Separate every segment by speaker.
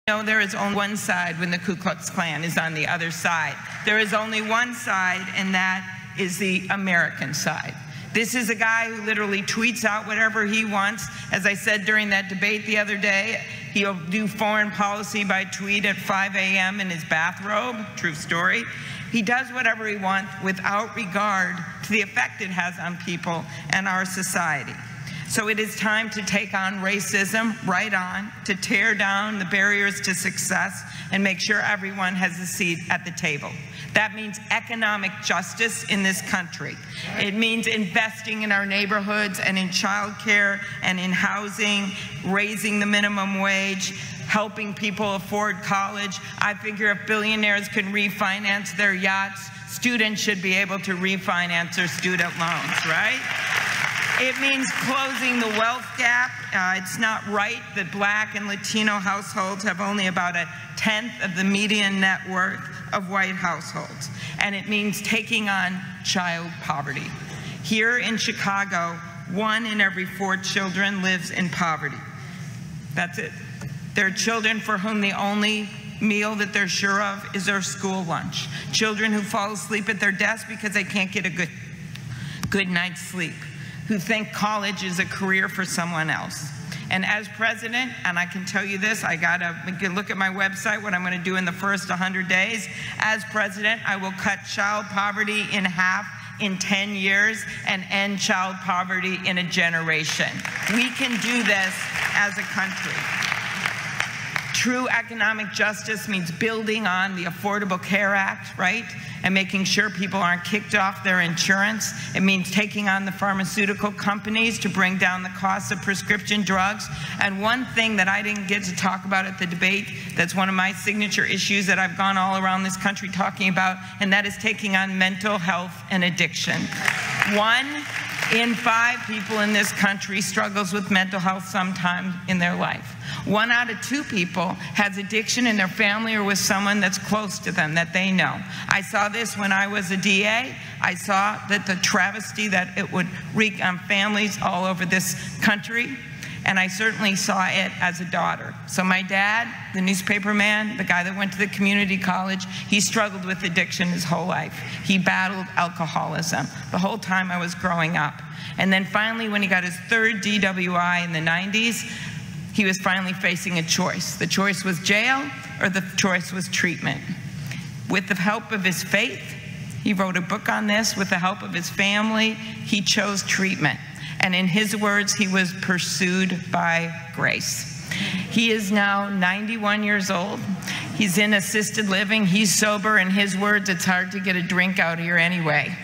Speaker 1: No, there is only one side when the Ku Klux Klan is on the other side. There is only one side, and that is the American side. This is a guy who literally tweets out whatever he wants. As I said during that debate the other day, he'll do foreign policy by tweet at 5 a.m. in his bathrobe. True story. He does whatever he wants without regard to the effect it has on people and our society. So it is time to take on racism right on, to tear down the barriers to success and make sure everyone has a seat at the table. That means economic justice in this country. It means investing in our neighborhoods and in childcare and in housing, raising the minimum wage, helping people afford college. I figure if billionaires can refinance their yachts, students should be able to refinance their student loans, right? It means closing the wealth gap. It's not right that Black and Latino households have only about 1/10 of the median net worth of white households. And it means taking on child poverty. Here in Chicago, 1 in every 4 children lives in poverty. That's it. There are children for whom the only meal that they're sure of is their school lunch. Children who fall asleep at their desk because they can't get a good night's sleep, who think college is a career for someone else. And as president, and I can tell you this, I gotta look at my website, what I'm gonna do in the first 100 days. As president, I will cut child poverty in half in 10 years and end child poverty in a generation. We can do this as a country. True economic justice means building on the Affordable Care Act, right? And making sure people aren't kicked off their insurance. It means taking on the pharmaceutical companies to bring down the cost of prescription drugs. And one thing that I didn't get to talk about at the debate, that's one of my signature issues that I've gone all around this country talking about, and that is taking on mental health and addiction. 1 in 5 people in this country struggles with mental health sometime in their life. 1 out of 2 people has addiction in their family or with someone that's close to them that they know. I saw this when I was a DA. I saw that the travesty that it would wreak on families all over this country, and I certainly saw it as a daughter. So my dad, the newspaper man, the guy that went to the community college, he struggled with addiction his whole life. He battled alcoholism the whole time I was growing up. And then finally, when he got his 3rd DWI in the 90s, he was finally facing a choice. The choice was jail, or the choice was treatment. With the help of his faith, he wrote a book on this. With the help of his family, he chose treatment. And in his words, he was pursued by grace. He is now 91 years old. He's in assisted living. He's sober. In his words, it's hard to get a drink out here anyway.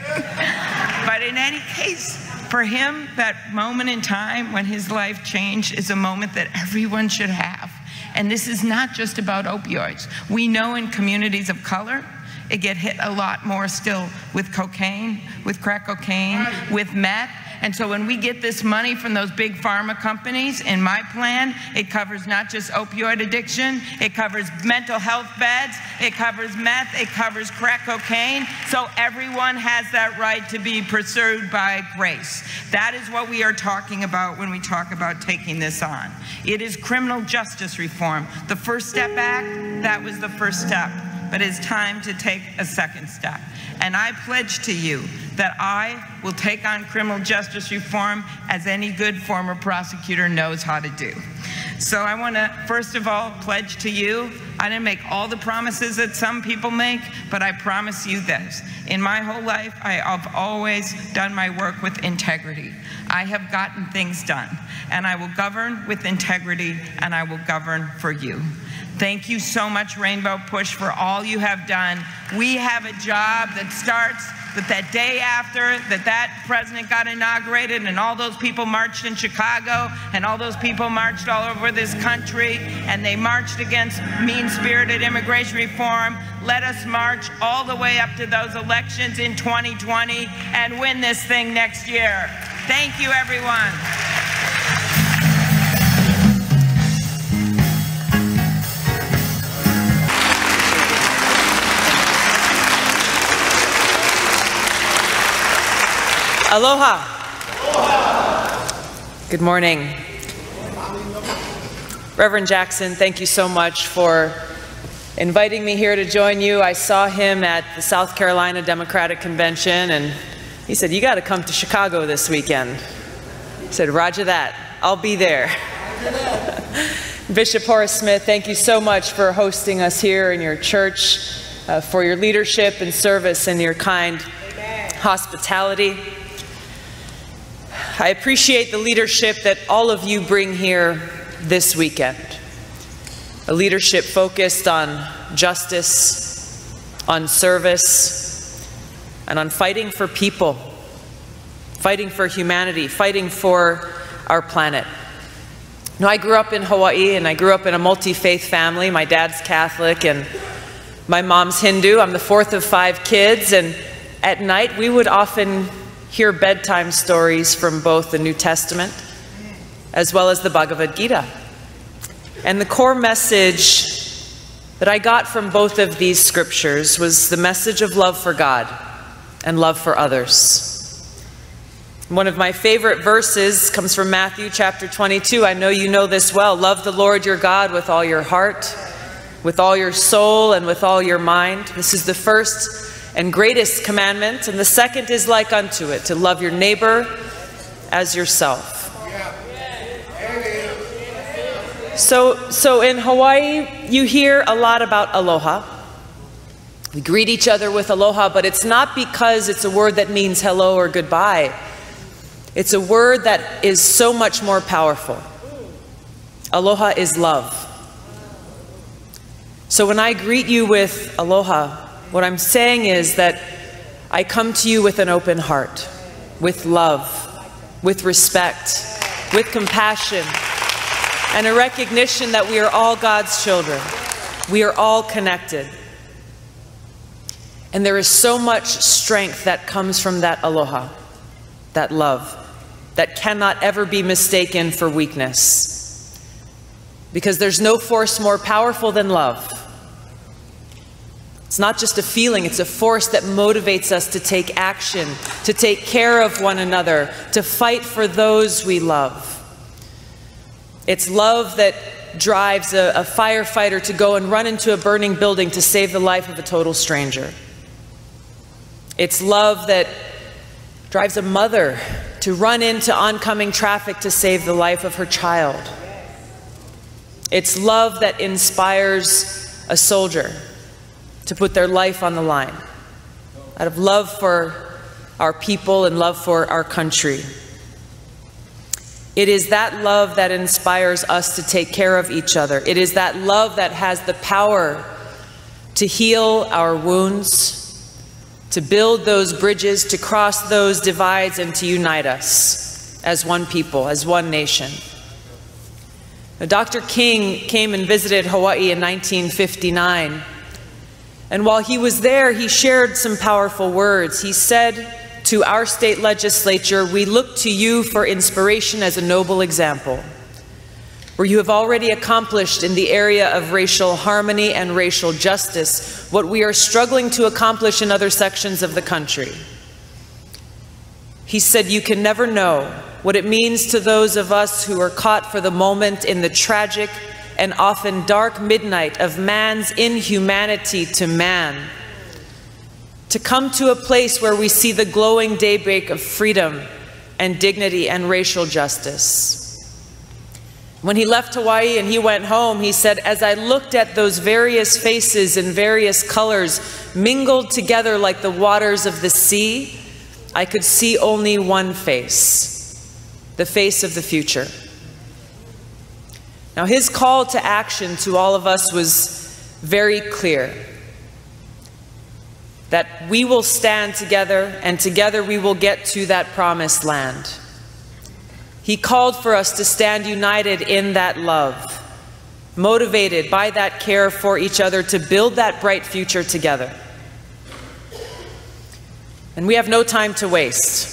Speaker 1: But in any case, for him, that moment in time when his life changed is a moment that everyone should have. And this is not just about opioids. We know in communities of color, it get hit a lot more still with cocaine, with crack cocaine, with meth. And so when we get this money from those big pharma companies, in my plan, it covers not just opioid addiction, it covers mental health beds, it covers meth, it covers crack cocaine. So everyone has that right to be pursued by grace. That is what we are talking about when we talk about taking this on. It is criminal justice reform. The First Step Act, that was the first step. But it's time to take a second step. And I pledge to you that I will take on criminal justice reform as any good former prosecutor knows how to do. So I want to, first of all, pledge to you, I didn't make all the promises that some people make, but I promise you this. In my whole life, I have always done my work with integrity. I have gotten things done, and I will govern with integrity, and I will govern for you. Thank you so much, Rainbow Push, for all you have done. We have a job that starts with that day after that president got inaugurated and all those people marched in Chicago and all those people marched all over this country and they marched against mean-spirited immigration reform. Let us march all the way up to those elections in 2020 and win this thing next year. Thank you, everyone.
Speaker 2: Aloha. Good morning. Reverend Jackson, thank you so much for inviting me here to join you. I saw him at the South Carolina Democratic Convention, and he said, "You got to come to Chicago this weekend." I said, "Roger that. I'll be there." Bishop Horace Smith, thank you so much for hosting us here in your church, for your leadership and service and your kind hospitality. I appreciate the leadership that all of you bring here this weekend. A leadership focused on justice, on service, and on fighting for people, fighting for humanity, fighting for our planet. Now, I grew up in Hawaii, and I grew up in a multi-faith family. My dad's Catholic, and my mom's Hindu. I'm the fourth of 5 kids, and at night we would often hear bedtime stories from both the New Testament as well as the Bhagavad Gita. And the core message that I got from both of these scriptures was the message of love for God and love for others. One of my favorite verses comes from Matthew chapter 22. I know you know this well. Love the Lord your God with all your heart, with all your soul, and with all your mind. This is the first and greatest commandment, and the second is like unto it, to love your neighbor as yourself. So in Hawaii, you hear a lot about aloha. We greet each other with aloha, but it's not because it's a word that means hello or goodbye. It's a word that is so much more powerful. Aloha is love. So when I greet you with aloha, what I'm saying is that I come to you with an open heart, with love, with respect, with compassion, and a recognition that we are all God's children. We are all connected. And there is so much strength that comes from that aloha, that love, that cannot ever be mistaken for weakness. Because there's no force more powerful than love. It's not just a feeling, it's a force that motivates us to take action, to take care of one another, to fight for those we love. It's love that drives a firefighter to go and run into a burning building to save the life of a total stranger. It's love that drives a mother to run into oncoming traffic to save the life of her child. It's love that inspires a soldier to put their life on the line, out of love for our people and love for our country. It is that love that inspires us to take care of each other. It is that love that has the power to heal our wounds, to build those bridges, to cross those divides, and to unite us as one people, as one nation. Now, Dr. King came and visited Hawaii in 1959. And while he was there, he shared some powerful words. He said to our state legislature, "We look to you for inspiration as a noble example, where you have already accomplished in the area of racial harmony and racial justice what we are struggling to accomplish in other sections of the country." He said, "You can never know what it means to those of us who are caught for the moment in the tragic and often dark midnight of man's inhumanity to man, to come to a place where we see the glowing daybreak of freedom and dignity and racial justice." When he left Hawaii and he went home, he said, "As I looked at those various faces in various colors mingled together like the waters of the sea, I could see only one face, the face of the future." Now, his call to action to all of us was very clear, that we will stand together, and together we will get to that promised land. He called for us to stand united in that love, motivated by that care for each other to build that bright future together. And we have no time to waste.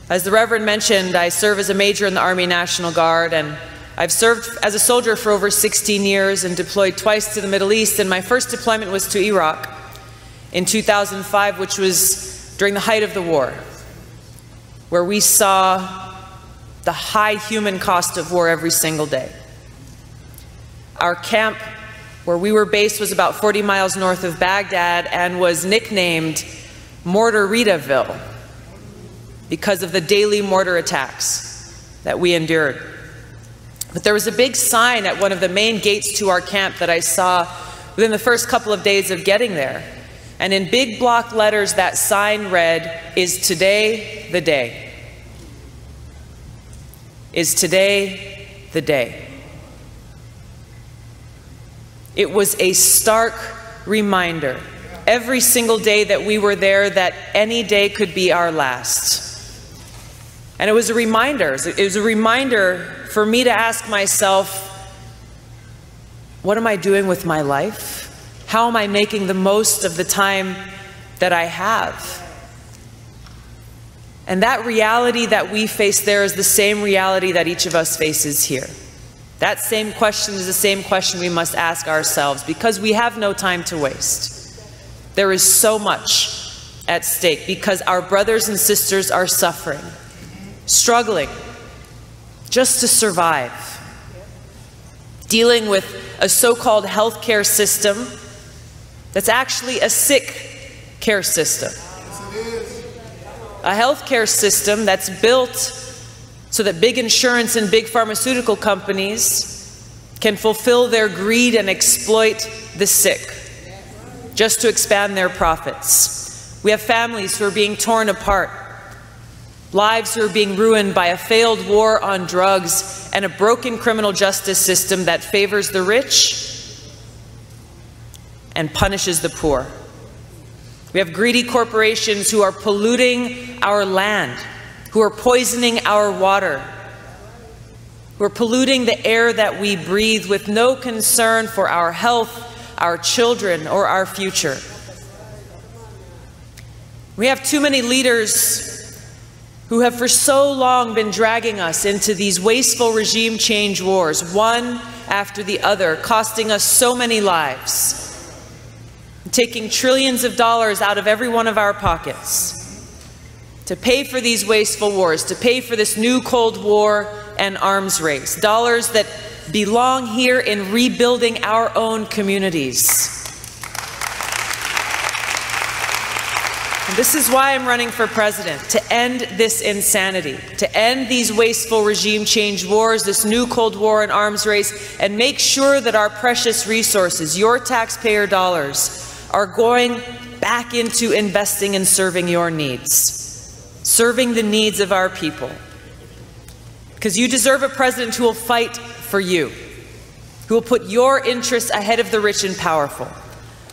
Speaker 2: As the Reverend mentioned, I serve as a major in the Army National Guard, and I've served as a soldier for over 16 years and deployed twice to the Middle East, and my first deployment was to Iraq in 2005, which was during the height of the war, where we saw the high human cost of war every single day. Our camp where we were based was about 40 miles north of Baghdad and was nicknamed Mortaritaville because of the daily mortar attacks that we endured. But there was a big sign at one of the main gates to our camp that I saw within the first couple of days of getting there. And in big block letters, that sign read, "Is today the day? Is today the day?" It was a stark reminder every single day that we were there that any day could be our last. And it was a reminder. It was a reminder for me to ask myself, what am I doing with my life? How am I making the most of the time that I have? And that reality that we face there is the same reality that each of us faces here. That same question is the same question we must ask ourselves, because we have no time to waste. There is so much at stake because our brothers and sisters are suffering, struggling just to survive, dealing with a so-called healthcare system that's actually a sick care system. A healthcare system that's built so that big insurance and big pharmaceutical companies can fulfill their greed and exploit the sick just to expand their profits. We have families who are being torn apart, lives who are being ruined by a failed war on drugs and a broken criminal justice system that favors the rich and punishes the poor. We have greedy corporations who are polluting our land, who are poisoning our water, who are polluting the air that we breathe with no concern for our health, our children, or our future. We have too many leaders who have for so long been dragging us into these wasteful regime change wars, one after the other, costing us so many lives, taking trillions of dollars out of every one of our pockets to pay for these wasteful wars, to pay for this new Cold War and arms race, dollars that belong here in rebuilding our own communities. And this is why I'm running for president, to end this insanity, to end these wasteful regime change wars, this new Cold War and arms race, and make sure that our precious resources, your taxpayer dollars, are going back into investing and serving your needs, serving the needs of our people. Because you deserve a president who will fight for you, who will put your interests ahead of the rich and powerful,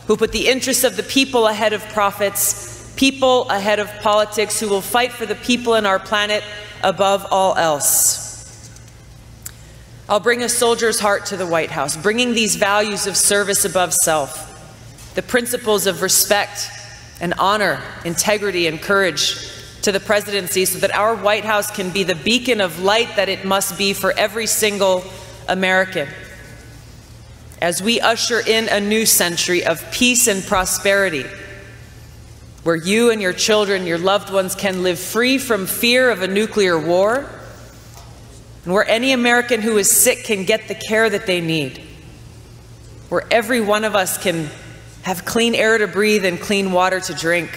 Speaker 2: who will put the interests of the people ahead of profits, people ahead of politics, who will fight for the people and our planet above all else. I'll bring a soldier's heart to the White House, bringing these values of service above self, the principles of respect and honor, integrity and courage to the presidency, so that our White House can be the beacon of light that it must be for every single American. As we usher in a new century of peace and prosperity, where you and your children, your loved ones can live free from fear of a nuclear war, and where any American who is sick can get the care that they need, where every one of us can have clean air to breathe and clean water to drink,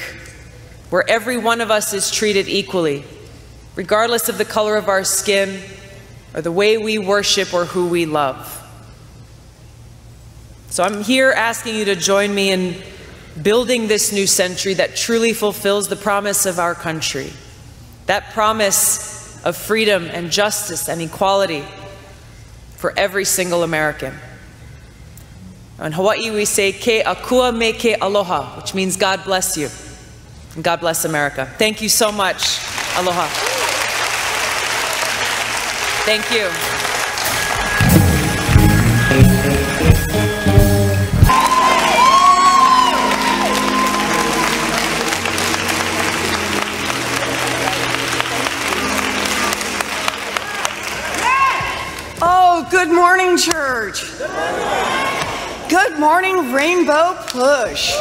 Speaker 2: where every one of us is treated equally, regardless of the color of our skin or the way we worship or who we love. So I'm here asking you to join me in building this new century that truly fulfills the promise of our country, that promise of freedom and justice and equality for every single American. In Hawaii, we say, ke akua me ke aloha, which means God bless you. And God bless America. Thank you so much. Aloha. Thank you.
Speaker 3: Oh, good morning, church. Good morning, Rainbow Push.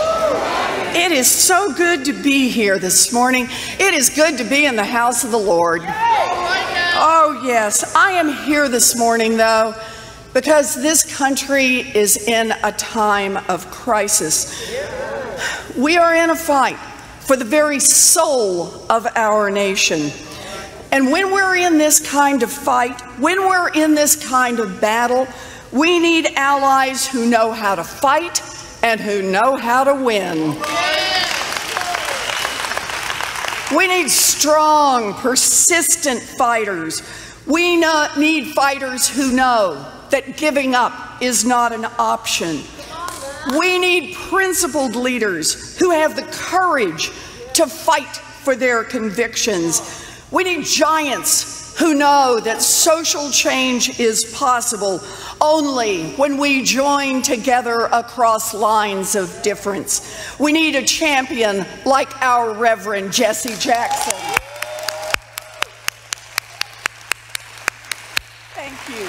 Speaker 3: It is so good to be here this morning. It is good to be in the house of the Lord. Oh, yes. I am here this morning, though, because this country is in a time of crisis. We are in a fight for the very soul of our nation. And when we're in this kind of fight, when we're in this kind of battle, we need allies who know how to fight and who know how to win. We need strong, persistent fighters. We need fighters who know that giving up is not an option. We need principled leaders who have the courage to fight for their convictions. We need giants who know that social change is possible only when we join together across lines of difference. We need a champion like our Reverend Jesse Jackson. Thank you.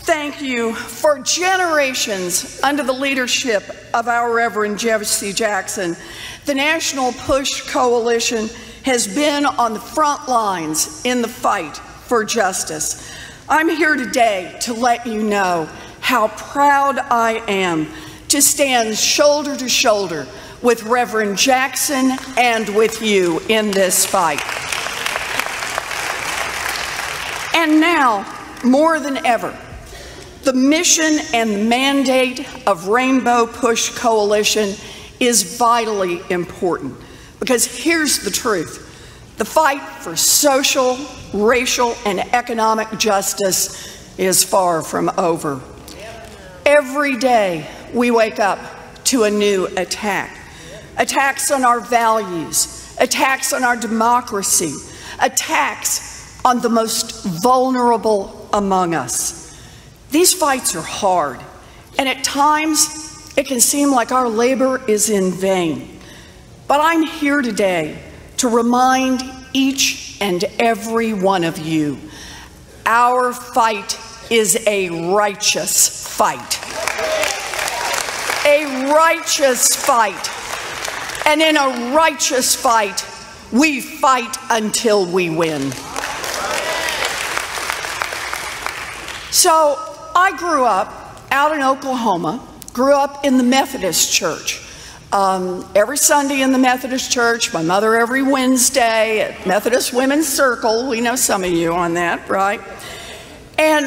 Speaker 3: Thank you. For generations, under the leadership of our Reverend Jesse Jackson, the National Push Coalition has been on the front lines in the fight for justice. I'm here today to let you know how proud I am to stand shoulder to shoulder with Reverend Jackson and with you in this fight. And now, more than ever, the mission and mandate of Rainbow Push Coalition is vitally important, because here's the truth. The fight for social, racial, and economic justice is far from over. Every day we wake up to a new attack. Attacks on our values, attacks on our democracy, attacks on the most vulnerable among us. These fights are hard, and at times it can seem like our labor is in vain. But I'm here today to remind each and every one of you, our fight is a righteous fight. A righteous fight. And in a righteous fight, we fight until we win. So I grew up out in Oklahoma, grew up in the Methodist Church. Every Sunday in the Methodist Church, my mother every Wednesday at Methodist Women's Circle. We know some of you on that, right? And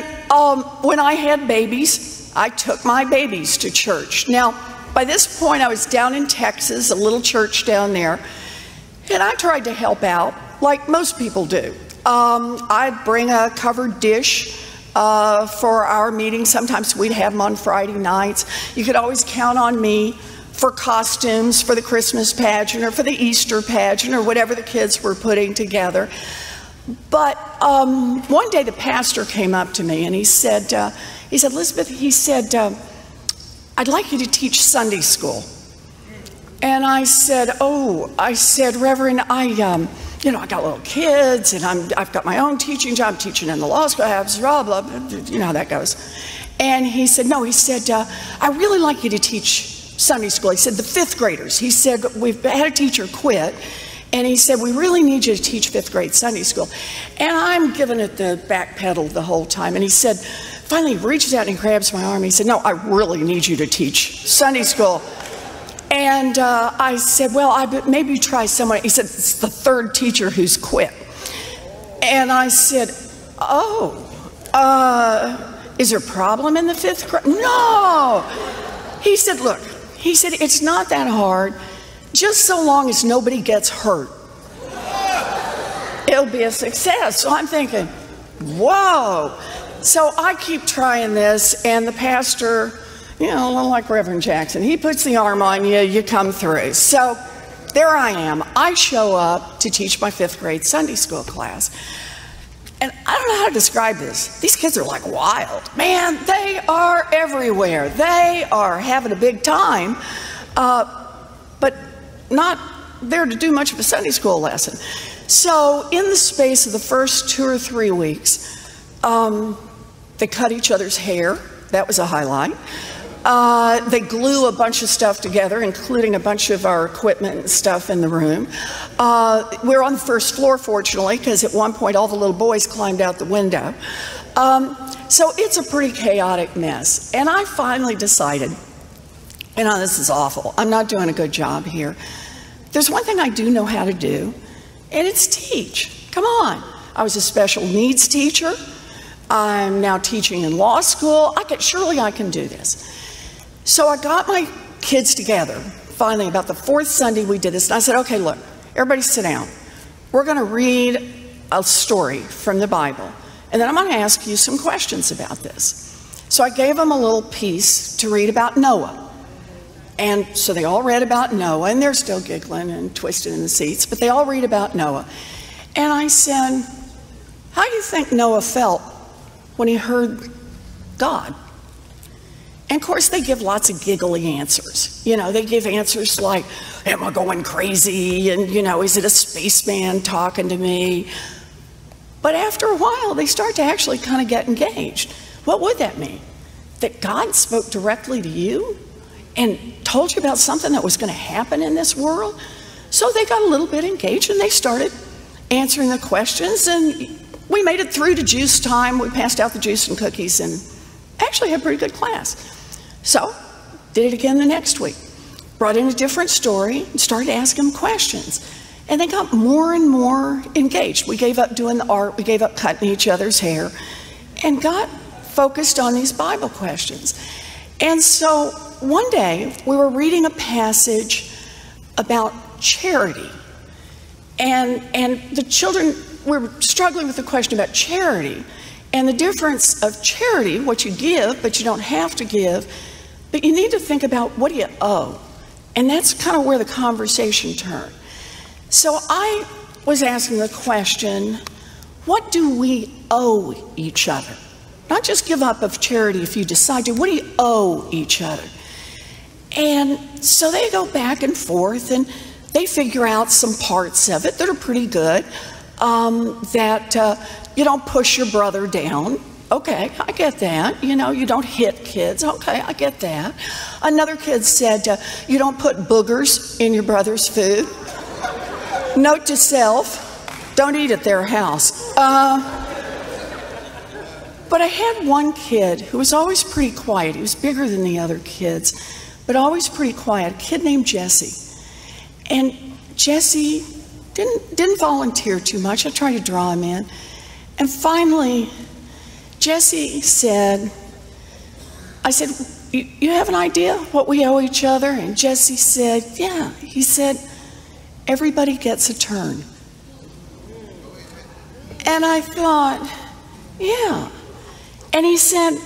Speaker 3: when I had babies, I took my babies to church. Now, by this point, I was down in Texas, a little church down there, and I tried to help out like most people do. I'd bring a covered dish for our meetings. Sometimes we'd have them on Friday nights. You could always count on me for costumes for the Christmas pageant or for the Easter pageant or whatever the kids were putting together. But one day the pastor came up to me and he said, Elizabeth, he said, I'd like you to teach Sunday school. And I said, Reverend, I got little kids and I've got my own teaching job. I'm teaching in the law school, I have blah, blah, blah, you know how that goes. And he said, no, he said, I really like you to teach Sunday school. He said, the fifth graders. He said, we've had a teacher quit, and he said, we really need you to teach fifth grade Sunday school. And I'm giving it the back pedal the whole time. And he said, finally he reaches out and he grabs my arm. He said, no, I really need you to teach Sunday school. And I said, well, maybe try someone. He said, it's the third teacher who's quit. And I said, is there a problem in the fifth grade? No. He said, look, he said, it's not that hard, just so long as nobody gets hurt. It'll be a success. So I'm thinking, whoa. So I keep trying this, and the pastor, you know, a little like Reverend Jackson, he puts the arm on you, you come through. So there I am. I show up to teach my fifth grade Sunday school class. And I don't know how to describe this. These kids are like wild. Man, they are everywhere. They are having a big time, but not there to do much of a Sunday school lesson. So in the space of the first 2 or 3 weeks, they cut each other's hair. That was a highlight. They glue a bunch of stuff together, including a bunch of our equipment and stuff in the room. We're on the first floor, fortunately, because at one point all the little boys climbed out the window. So it's a pretty chaotic mess. And I finally decided, you know, this is awful. I'm not doing a good job here. There's one thing I do know how to do, and it's teach. Come on. I was a special needs teacher. I'm now teaching in law school. Surely I can do this. So I got my kids together. Finally, about the fourth Sunday we did this, and I said, okay, look, everybody sit down. We're going to read a story from the Bible, and then I'm going to ask you some questions about this. So I gave them a little piece to read about Noah. And so they all read about Noah, and they're still giggling and twisted in the seats, but they all read about Noah. And I said, how do you think Noah felt when he heard God? And of course, they give lots of giggly answers. You know, they give answers like, am I going crazy? And, you know, is it a spaceman talking to me? But after a while, they start to actually kind of get engaged. What would that mean? That God spoke directly to you and told you about something that was going to happen in this world? So they got a little bit engaged, and they started answering the questions, and we made it through to juice time. We passed out the juice and cookies and actually had a pretty good class. So, did it again the next week. Brought in a different story and started asking them questions. And they got more and more engaged. We gave up doing the art, we gave up cutting each other's hair, and got focused on these Bible questions. And so, one day, we were reading a passage about charity. And the children were struggling with the question about charity and the difference of charity, what you give, but you don't have to give, but you need to think about what do you owe. And that's kind of where the conversation turned. So I was asking the question, what do we owe each other? Not just give up of charity if you decide to, what do you owe each other? And so they go back and forth, and they figure out some parts of it that are pretty good, that you don't push your brother down. Okay, I get that. You know, you don't hit kids. Okay, I get that. Another kid said, you don't put boogers in your brother's food. Note to self, don't eat at their house. But I had one kid who was always pretty quiet. He was bigger than the other kids, but always pretty quiet, a kid named Jesse. And Jesse didn't volunteer too much. I tried to draw him in. And finally, Jesse said, I said, you have an idea what we owe each other? And Jesse said, yeah. He said, everybody gets a turn. And I thought, yeah. And he said,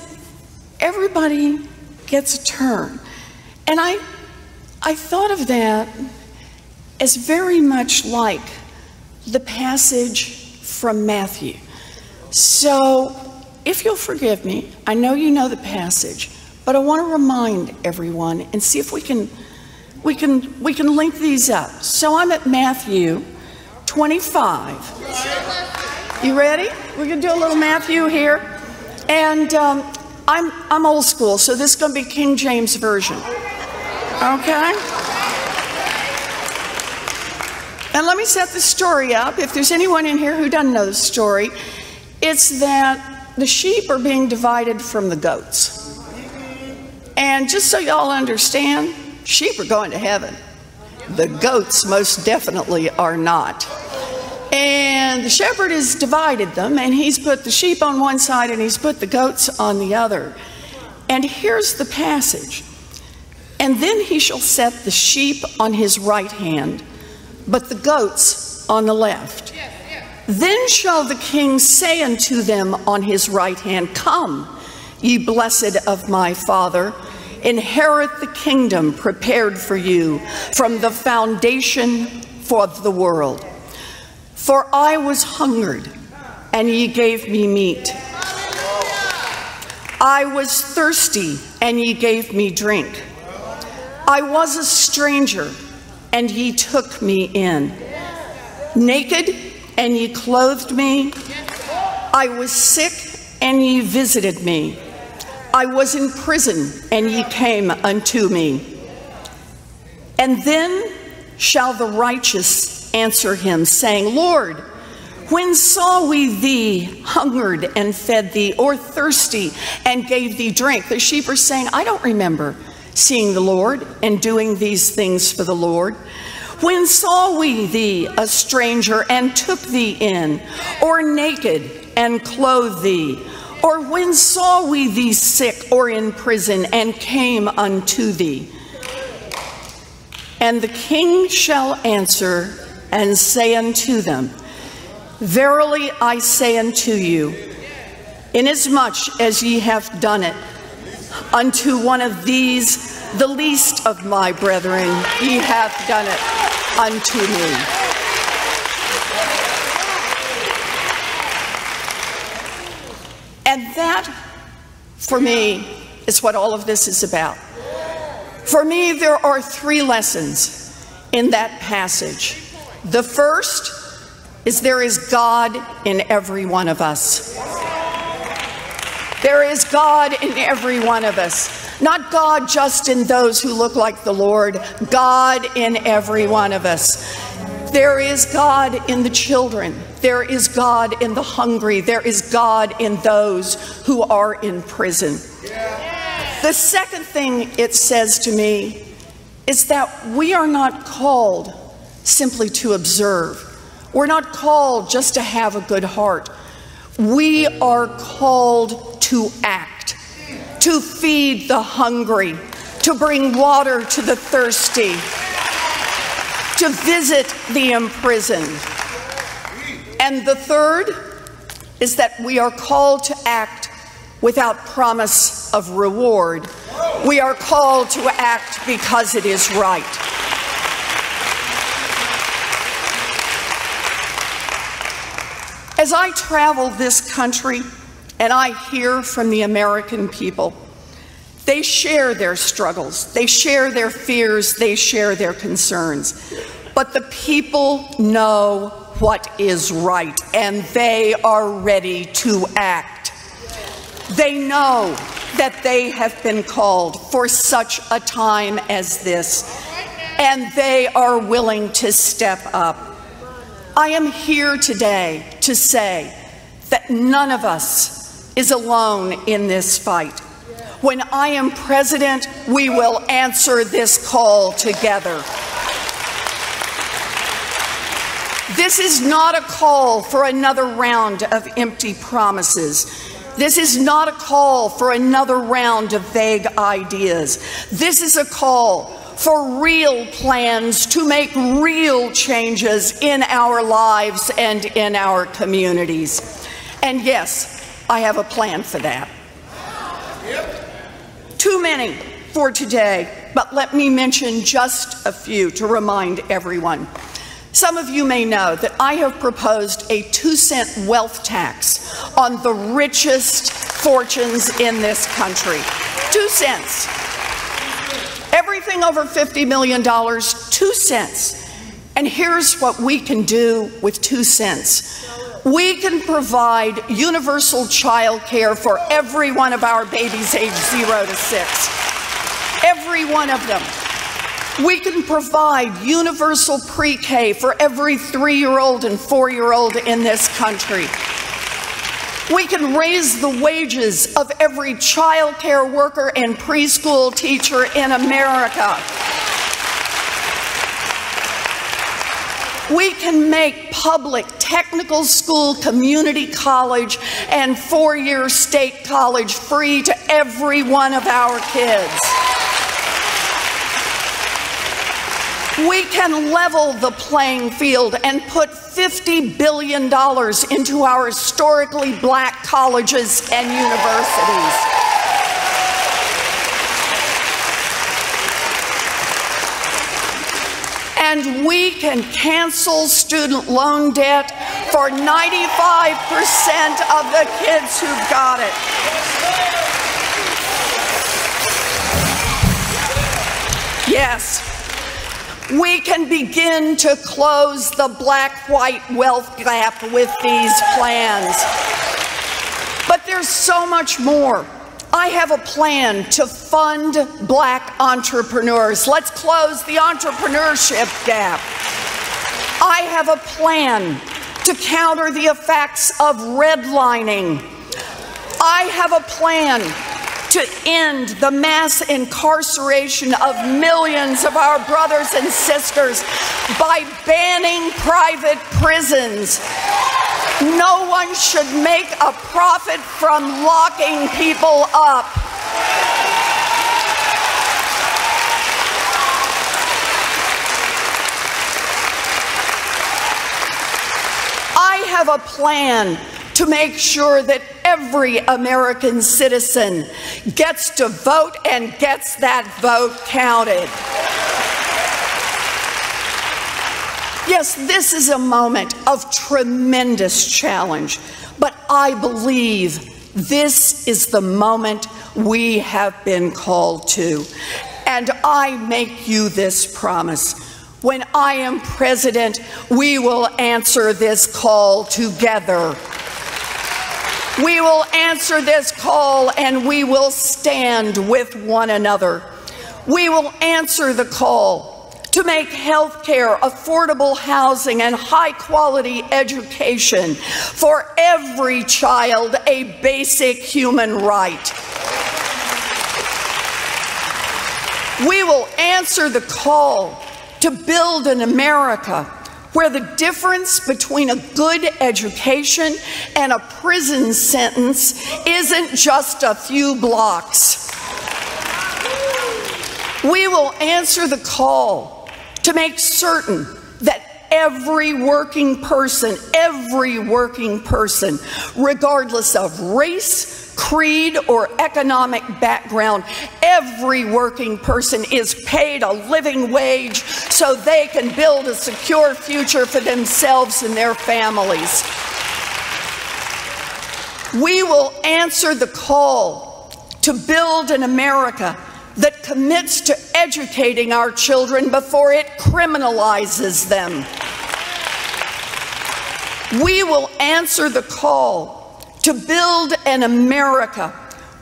Speaker 3: everybody gets a turn. And I thought of that as very much like the passage from Matthew. So, if you'll forgive me, I know you know the passage, but I want to remind everyone and see if we can link these up. So I'm at Matthew 25. You ready? We're gonna do a little Matthew here, and I'm old school, so this is gonna be King James Version. Okay. And let me set the story up. If there's anyone in here who doesn't know the story, it's that the sheep are being divided from the goats. And just so y'all understand, sheep are going to heaven. The goats most definitely are not. And the shepherd has divided them, and he's put the sheep on one side and he's put the goats on the other. And here's the passage. And then he shall set the sheep on his right hand, but the goats on the left. Then shall the king say unto them on his right hand, come, ye blessed of my Father, inherit the kingdom prepared for you from the foundation of the world. For I was hungered, and ye gave me meat. I was thirsty, and ye gave me drink. I was a stranger, and ye took me in. Naked, and ye clothed me. I was sick, and ye visited me. I was in prison, and ye came unto me. And then shall the righteous answer him, saying, Lord, When saw we thee hungered and fed thee, or thirsty and gave thee drink? The sheep are saying, I don't remember seeing the Lord and doing these things for the Lord. When saw we thee a stranger and took thee in, or naked and clothed thee? Or when saw we thee sick or in prison and came unto thee? And the king shall answer and say unto them, Verily I say unto you, inasmuch as ye have done it unto one of these, the least of my brethren, ye have done it unto me. And that, for me, is what all of this is about. For me, there are 3 lessons in that passage. The first is there is God in every one of us. There is God in every one of us. Not God just in those who look like the Lord, God in every one of us. There is God in the children. There is God in the hungry. There is God in those who are in prison. The second thing it says to me is that we are not called simply to observe. We're not called just to have a good heart. We are called to act, to feed the hungry, to bring water to the thirsty, to visit the imprisoned. And the third is that we are called to act without promise of reward. We are called to act because it is right. As I travel this country and I hear from the American people, they share their struggles, they share their fears, they share their concerns. But the people know what is right, and they are ready to act. They know that they have been called for such a time as this, and they are willing to step up. I am here today to say that none of us is alone in this fight. When I am president, we will answer this call together. This is not a call for another round of empty promises. This is not a call for another round of vague ideas. This is a call for real plans to make real changes in our lives and in our communities. And yes, I have a plan for that. Too many for today, but let me mention just a few to remind everyone. Some of you may know that I have proposed a 2-cent wealth tax on the richest fortunes in this country. 2 cents. Everything over $50 million, 2 cents. And here's what we can do with 2 cents. We can provide universal child care for every one of our babies aged 0 to 6. Every one of them. We can provide universal pre-K for every 3-year-old and 4-year-old in this country. We can raise the wages of every child care worker and preschool teacher in America. We can make public technical school, community college, and 4-year state college free to every one of our kids. We can level the playing field and put $50 billion into our historically black colleges and universities. And we can cancel student loan debt for 95% of the kids who've got it. Yes. We can begin to close the black-white wealth gap with these plans. But there's so much more. I have a plan to fund black entrepreneurs. Let's close the entrepreneurship gap. I have a plan to counter the effects of redlining. I have a plan to end the mass incarceration of millions of our brothers and sisters by banning private prisons. No one should make a profit from locking people up. I have a plan to make sure that every American citizen gets to vote and gets that vote counted. Yes, this is a moment of tremendous challenge, but I believe this is the moment we have been called to. And I make you this promise. When I am president, we will answer this call together. We will answer this call and we will stand with one another. We will answer the call to make health care, affordable housing, and high-quality education for every child a basic human right. We will answer the call to build an America where the difference between a good education and a prison sentence isn't just a few blocks. We will answer the call to make certain that every working person, regardless of race, creed, or economic background, every working person is paid a living wage so they can build a secure future for themselves and their families. We will answer the call to build an America that commits to educating our children before it criminalizes them. We will answer the call to build an America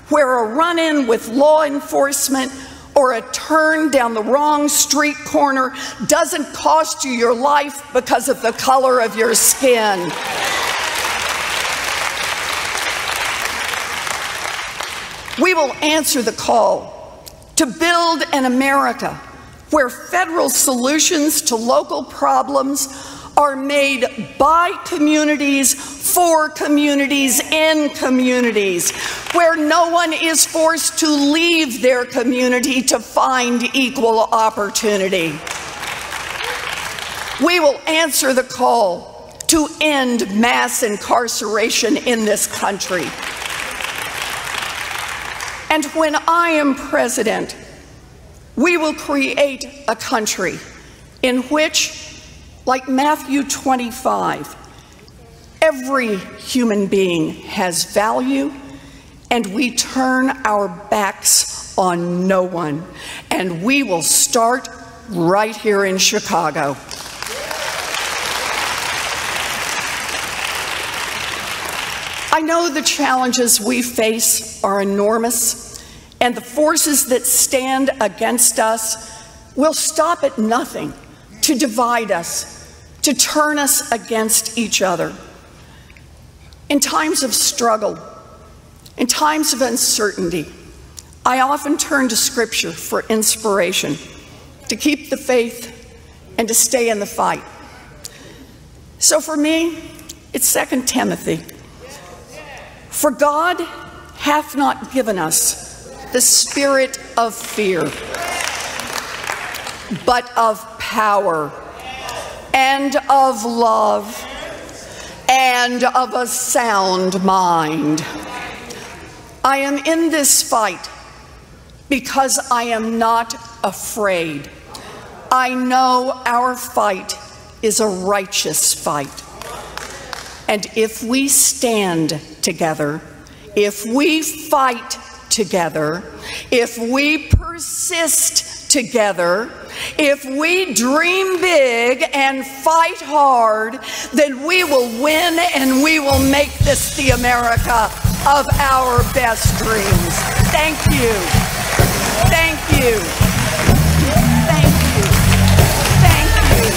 Speaker 3: where a run-in with law enforcement or a turn down the wrong street corner doesn't cost you your life because of the color of your skin. We will answer the call to build an America where federal solutions to local problems are made by communities, for communities, in communities, where no one is forced to leave their community to find equal opportunity. We will answer the call to end mass incarceration in this country. And when I am president, we will create a country in which, like Matthew 25, every human being has value, and we turn our backs on no one. And we will start right here in Chicago. I know the challenges we face are enormous, and the forces that stand against us will stop at nothing to divide us, to turn us against each other. In times of struggle, in times of uncertainty, I often turn to Scripture for inspiration, to keep the faith and to stay in the fight. So for me, it's 2 Timothy. For God hath not given us the spirit of fear, but of power and of love and of a sound mind. I am in this fight because I am not afraid. I know our fight is a righteous fight. And if we stand together, if we fight together, if we persist together, if we dream big and fight hard, then we will win and we will make this the America of our best dreams. Thank you. Thank you. Thank you. Thank you.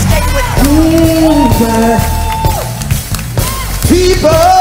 Speaker 3: Stay with me.
Speaker 4: over. People